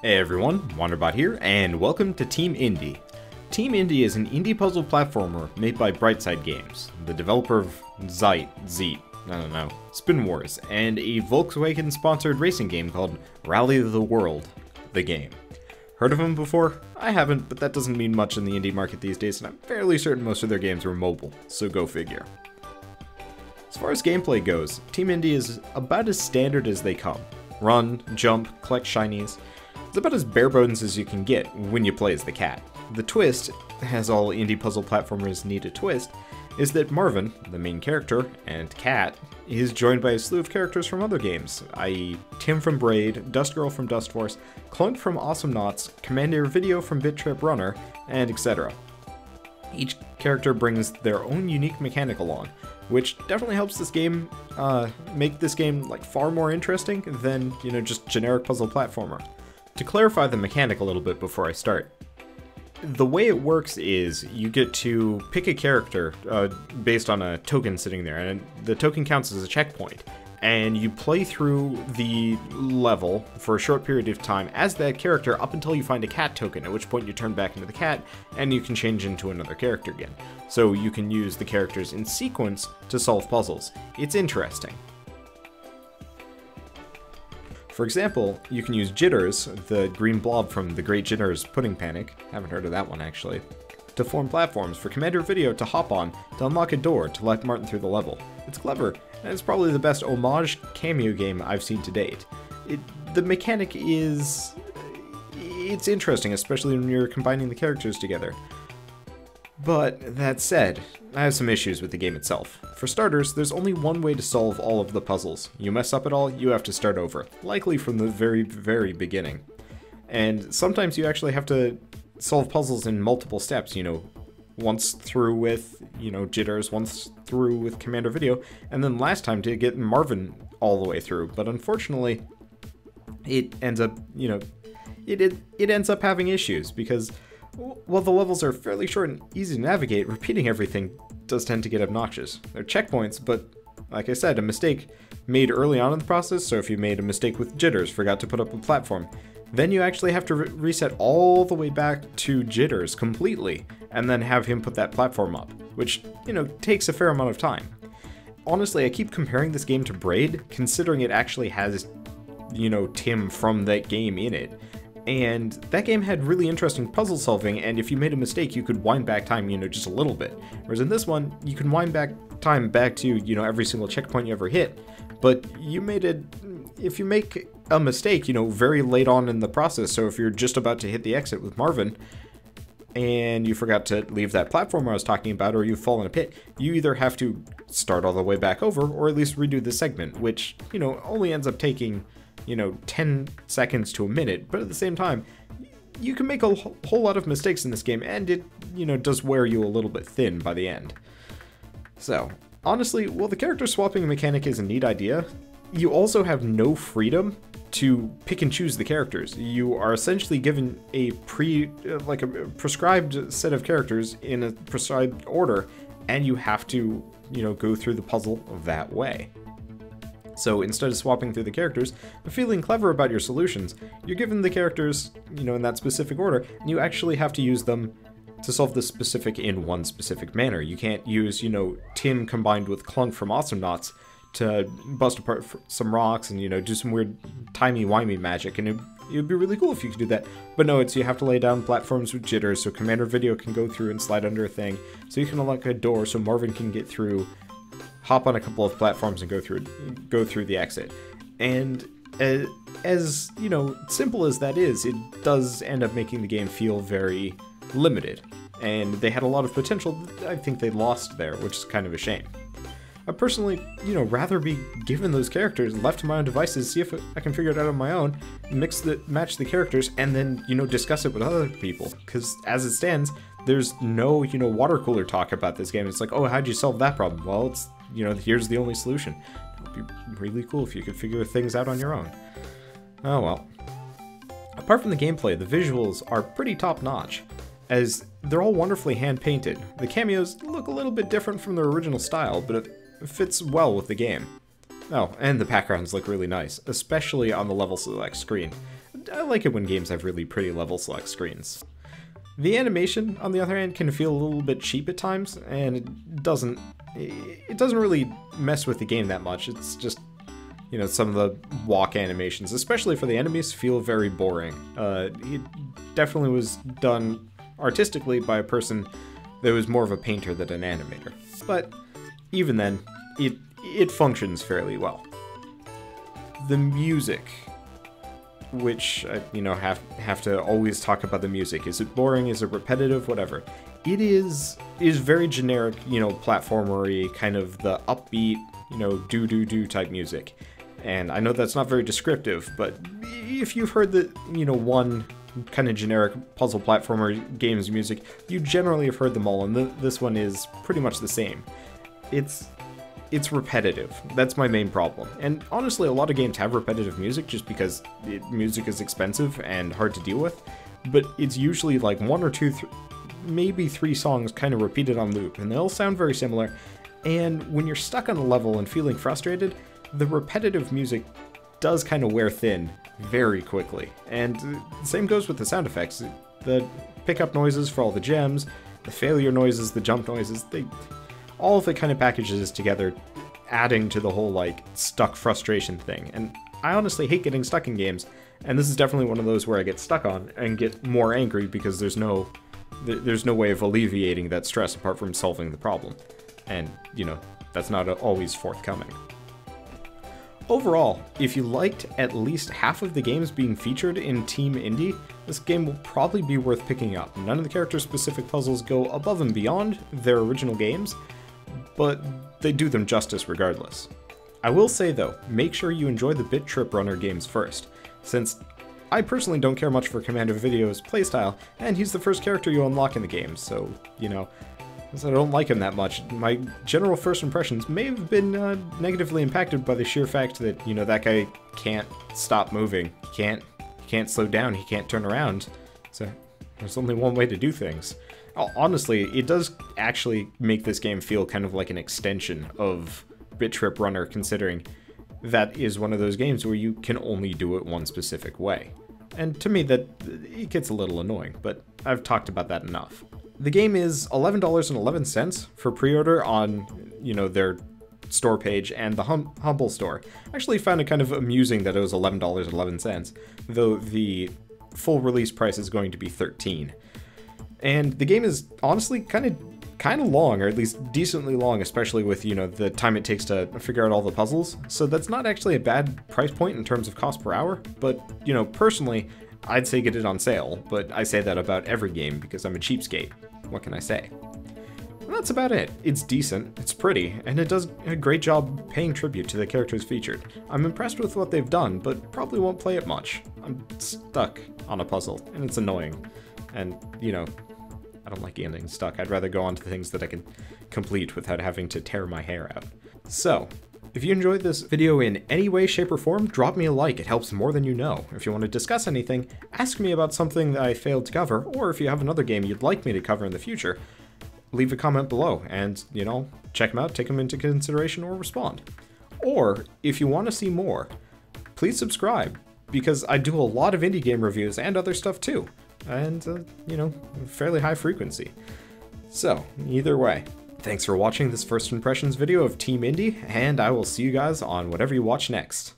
Hey everyone, Wanderbot here, and welcome to Team Indie. Team Indie is an indie puzzle platformer made by Brightside Games, the developer of Spin Wars, and a Volkswagen-sponsored racing game called Rally the World, the game. Heard of them before? I haven't, but that doesn't mean much in the indie market these days, and I'm fairly certain most of their games were mobile, so go figure. As far as gameplay goes, Team Indie is about as standard as they come. Run, jump, collect shinies. It's about as bare bones as you can get when you play as the cat. The twist, as all indie puzzle platformers need a twist, is that Marvin, the main character, and Cat, is joined by a slew of characters from other games, i.e. Tim from Braid, Dustgirl from Dustforce, Clunk from Awesomenauts, CommanderVideo from BIT.TRIP RUNNER, and etc. Each character brings their own unique mechanic along, which definitely helps this game make this game like far more interesting than, just generic puzzle platformer. To clarify the mechanic a little bit before I start, the way it works is you get to pick a character based on a token sitting there, and the token counts as a checkpoint, and you play through the level for a short period of time as that character up until you find a cat token, at which point you turn back into the cat and you can change into another character again. So you can use the characters in sequence to solve puzzles. It's interesting. For example, you can use Jitters, the green blob from the Great Jitters Pudding Panic, haven't heard of that one actually, to form platforms for CommanderVideo to hop on to unlock a door to let Martin through the level. It's clever, and it's probably the best homage cameo game I've seen to date. The mechanic is... it's interesting, especially when you're combining the characters together. But that said, I have some issues with the game itself. For starters, there's only one way to solve all of the puzzles. You mess up at all, you have to start over, likely from the very, very beginning. And sometimes you actually have to solve puzzles in multiple steps, once through with, Jitters, once through with CommanderVideo, and then last time to get Marvin all the way through. But unfortunately, it ends up, it ends up having issues, because while the levels are fairly short and easy to navigate, repeating everything does tend to get obnoxious. They're checkpoints, but like I said, a mistake made early on in the process, so if you made a mistake with Jitters, forgot to put up a platform, then you actually have to reset all the way back to Jitters completely, and then have him put that platform up, which, takes a fair amount of time. Honestly, I keep comparing this game to Braid, considering it actually has, Tim from that game in it. And that game had really interesting puzzle solving, and if you made a mistake, you could wind back time, just a little bit. Whereas in this one, you can wind back time back to, every single checkpoint you ever hit. But if you make a mistake, very late on in the process, so if you're just about to hit the exit with Marvin, and you forgot to leave that platform I was talking about, or you fall in a pit, you either have to start all the way back over, or at least redo the segment, which, only ends up taking 10 seconds to a minute, but at the same time, you can make a whole lot of mistakes in this game, and it, does wear you a little bit thin by the end. So, honestly, while the character swapping mechanic is a neat idea, you also have no freedom to pick and choose the characters. You are essentially given a prescribed set of characters in a prescribed order, and you have to, go through the puzzle that way. So instead of swapping through the characters, but feeling clever about your solutions, you're given the characters, in that specific order, and you actually have to use them to solve the specific in one specific manner. You can't use, Tim combined with Clunk from Awesomenauts to bust apart some rocks and, do some weird timey-wimey magic, and it'd be really cool if you could do that. But no, you have to lay down platforms with Jitters so CommanderVideo can go through and slide under a thing, so you can unlock a door so Marvin can get through, hop on a couple of platforms and go through the exit. And as simple as that is, it does end up making the game feel very limited. And they had a lot of potential that I think they lost there, which is kind of a shame. I personally, rather be given those characters, left to my own devices, see if I can figure it out on my own, match the characters, and then, discuss it with other people. Because as it stands, there's no, water cooler talk about this game. It's like, oh, how'd you solve that problem? Well, it's, here's the only solution. It would be really cool if you could figure things out on your own. Oh well. Apart from the gameplay, the visuals are pretty top-notch, as they're all wonderfully hand-painted. The cameos look a little bit different from their original style, but it fits well with the game. Oh, and the backgrounds look really nice, especially on the level select screen. I like it when games have really pretty level select screens. The animation, on the other hand, can feel a little bit cheap at times, and it doesn't really mess with the game that much. It's just, you know, some of the walk animations, especially for the enemies, feel very boring. It definitely was done artistically by a person that was more of a painter than an animator. But even then, it functions fairly well. The music, which, you know, have to always talk about the music. Is it boring? Is it repetitive? Whatever. It is very generic, you know, platformery, kind of the upbeat, you know, do type music. And I know that's not very descriptive, but if you've heard the, you know, one kind of generic puzzle platformer games music, you generally have heard them all, and this one is pretty much the same. It's repetitive. That's my main problem. And honestly, a lot of games have repetitive music just because music is expensive and hard to deal with, but it's usually like one or two, maybe three songs kind of repeated on loop, and they'll sound very similar. And when you're stuck on a level and feeling frustrated, the repetitive music does kind of wear thin very quickly. And the same goes with the sound effects. The pickup noises for all the gems, the failure noises, the jump noises, all of it kind of packages together, adding to the whole, like, stuck frustration thing. And I honestly hate getting stuck in games, and this is definitely one of those where I get stuck on and get more angry because there's no way of alleviating that stress apart from solving the problem. And, you know, that's not always forthcoming. Overall, if you liked at least half of the games being featured in Team Indie, this game will probably be worth picking up. None of the character-specific puzzles go above and beyond their original games, but they do them justice regardless. I will say though, make sure you enjoy the BIT.TRIP Runner games first, since I personally don't care much for CommanderVideo's playstyle, and he's the first character you unlock in the game, so, you know, since I don't like him that much, my general first impressions may have been negatively impacted by the sheer fact that, you know, that guy can't stop moving, he can't slow down, he can't turn around, so there's only one way to do things. Honestly, it does actually make this game feel kind of like an extension of BIT.TRIP Runner, considering that is one of those games where you can only do it one specific way. And to me, that it gets a little annoying, but I've talked about that enough. The game is $11.11 for pre-order on, you know, their store page and the Humble store. I actually found it kind of amusing that it was $11.11, though the full release price is going to be $13. And the game is honestly kind of long, or at least decently long, especially with, you know, the time it takes to figure out all the puzzles. So that's not actually a bad price point in terms of cost per hour, but, you know, personally, I'd say get it on sale, but I say that about every game because I'm a cheapskate. What can I say? And that's about it. It's decent, it's pretty, and it does a great job paying tribute to the characters featured. I'm impressed with what they've done, but probably won't play it much. I'm stuck on a puzzle, and it's annoying. And, you know, I don't like getting stuck. I'd rather go on to things that I can complete without having to tear my hair out. So, if you enjoyed this video in any way, shape, or form, drop me a like. It helps more than you know. If you want to discuss anything, ask me about something that I failed to cover, or if you have another game you'd like me to cover in the future, leave a comment below and, you know, check them out, take them into consideration, or respond. Or, if you want to see more, please subscribe, because I do a lot of indie game reviews and other stuff too, and, you know, fairly high frequency. So, either way, thanks for watching this first impressions video of Team Indie, and I will see you guys on whatever you watch next.